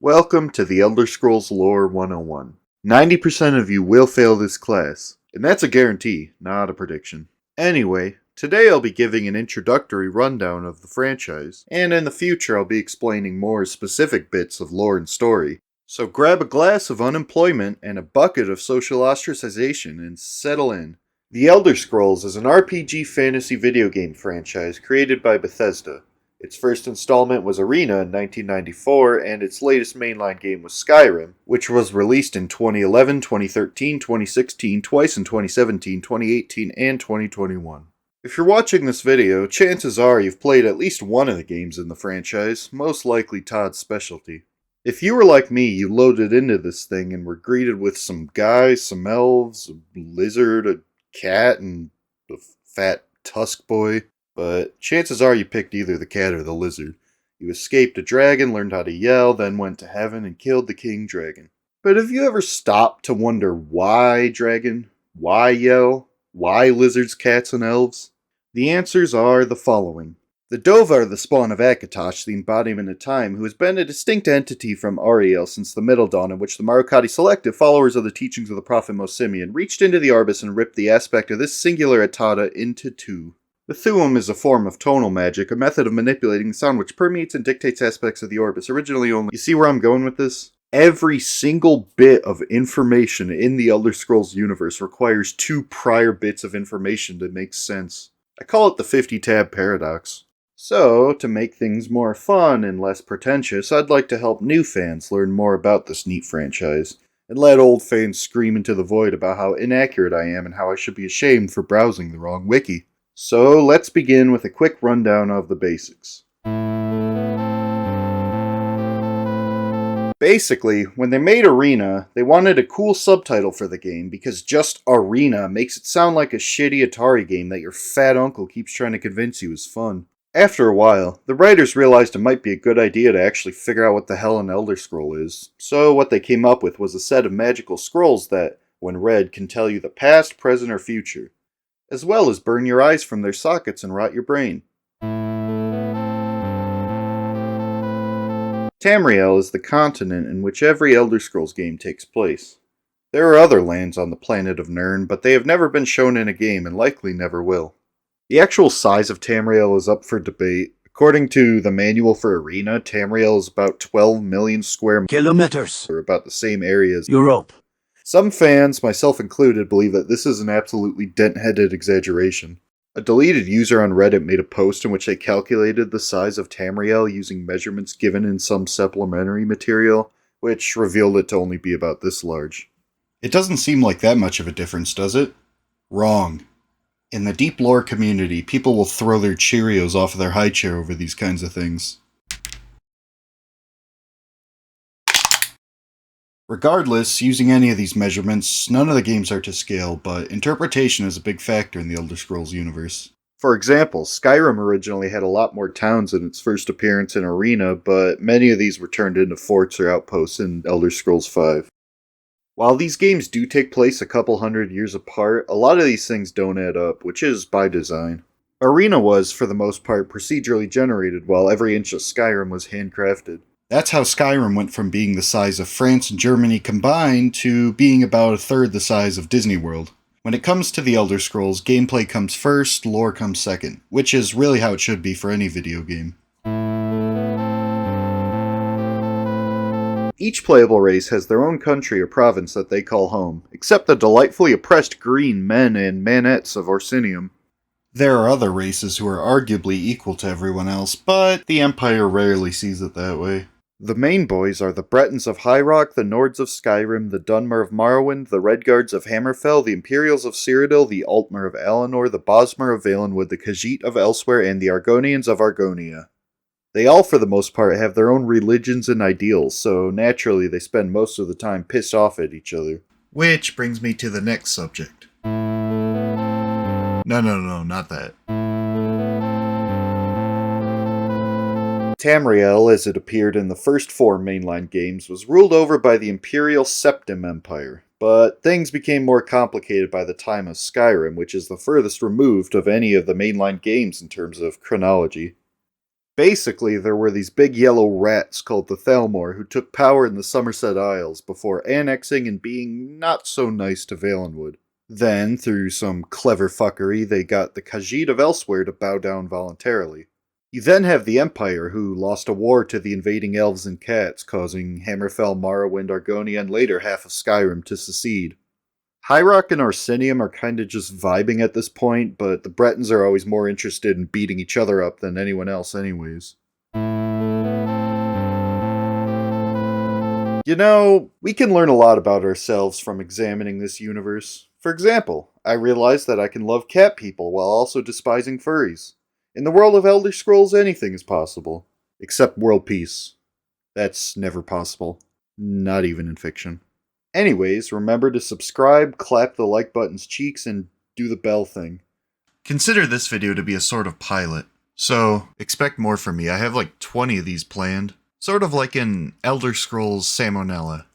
Welcome to the Elder Scrolls Lore 101. 90% of you will fail this class, and that's a guarantee, not a prediction. Anyway, today I'll be giving an introductory rundown of the franchise, and in the future I'll be explaining more specific bits of lore and story. So grab a glass of unemployment and a bucket of social ostracization and settle in. The Elder Scrolls is an RPG fantasy video game franchise created by Bethesda. Its first installment was Arena in 1994, and its latest mainline game was Skyrim, which was released in 2011, 2013, 2016, twice in 2017, 2018, and 2021. If you're watching this video, chances are you've played at least one of the games in the franchise, most likely Todd's specialty. If you were like me, you loaded into this thing and were greeted with some guys, some elves, a lizard, a cat, and a fat tusk boy. But chances are you picked either the cat or the lizard. You escaped a dragon, learned how to yell, then went to heaven and killed the king dragon. But have you ever stopped to wonder why dragon? Why yell? Why lizards, cats, and elves? The answers are the following. The Dova are the spawn of Akatosh, the embodiment of time, who has been a distinct entity from Ariel since the Middle Dawn, in which the Marukati Selective, followers of the teachings of the Prophet Mosimian, reached into the Arbus and ripped the aspect of this singular Atata into two. The Thuum is a form of tonal magic, a method of manipulating the sound which permeates and dictates aspects of the Orbis, originally only... You see where I'm going with this? Every single bit of information in the Elder Scrolls universe requires two prior bits of information to make sense. I call it the 50-tab paradox. So, to make things more fun and less pretentious, I'd like to help new fans learn more about this neat franchise, and let old fans scream into the void about how inaccurate I am and how I should be ashamed for browsing the wrong wiki. So let's begin with a quick rundown of the basics. Basically, when they made Arena, they wanted a cool subtitle for the game because just Arena makes it sound like a shitty Atari game that your fat uncle keeps trying to convince you is fun. After a while, the writers realized it might be a good idea to actually figure out what the hell an Elder Scroll is, so what they came up with was a set of magical scrolls that, when read, can tell you the past, present, or future, as well as burn your eyes from their sockets and rot your brain. Tamriel is the continent in which every Elder Scrolls game takes place. There are other lands on the planet of Nirn, but they have never been shown in a game and likely never will. The actual size of Tamriel is up for debate. According to the manual for Arena, Tamriel is about 12 million square kilometers, or about the same area as Europe. Some fans, myself included, believe that this is an absolutely dent-headed exaggeration. A deleted user on Reddit made a post in which they calculated the size of Tamriel using measurements given in some supplementary material, which revealed it to only be about this large. It doesn't seem like that much of a difference, does it? Wrong. In the deep lore community, people will throw their Cheerios off of their high chair over these kinds of things. Regardless, using any of these measurements, none of the games are to scale, but interpretation is a big factor in the Elder Scrolls universe. For example, Skyrim originally had a lot more towns in its first appearance in Arena, but many of these were turned into forts or outposts in Elder Scrolls V. While these games do take place a couple hundred years apart, a lot of these things don't add up, which is by design. Arena was, for the most part, procedurally generated, while every inch of Skyrim was handcrafted. That's how Skyrim went from being the size of France and Germany combined to being about a third the size of Disney World. When it comes to the Elder Scrolls, gameplay comes first, lore comes second, which is really how it should be for any video game. Each playable race has their own country or province that they call home, except the delightfully oppressed green men and manettes of Orsinium. There are other races who are arguably equal to everyone else, but the Empire rarely sees it that way. The main boys are the Bretons of High Rock, the Nords of Skyrim, the Dunmer of Morrowind, the Redguards of Hammerfell, the Imperials of Cyrodiil, the Altmer of Alinor, the Bosmer of Valenwood, the Khajiit of Elsewhere, and the Argonians of Argonia. They all, for the most part, have their own religions and ideals, so naturally they spend most of the time pissed off at each other. Which brings me to the next subject. No, not that. Tamriel, as it appeared in the first 4 mainline games, was ruled over by the Imperial Septim Empire, but things became more complicated by the time of Skyrim, which is the furthest removed of any of the mainline games in terms of chronology. Basically, there were these big yellow rats called the Thalmor who took power in the Somerset Isles before annexing and being not so nice to Valenwood. Then, through some clever fuckery, they got the Khajiit of elsewhere to bow down voluntarily. You then have the Empire, who lost a war to the invading elves and cats, causing Hammerfell, Morrowind, Argonia, and later half of Skyrim to secede. High Rock and Orsinium are kinda just vibing at this point, but the Bretons are always more interested in beating each other up than anyone else anyways. You know, we can learn a lot about ourselves from examining this universe. For example, I realized that I can love cat people while also despising furries. In the world of Elder Scrolls, anything is possible. Except world peace. That's never possible. Not even in fiction. Anyways, remember to subscribe, clap the like button's cheeks, and do the bell thing. Consider this video to be a sort of pilot. So, expect more from me. I have like 20 of these planned. Sort of like an Elder Scrolls Salmonella.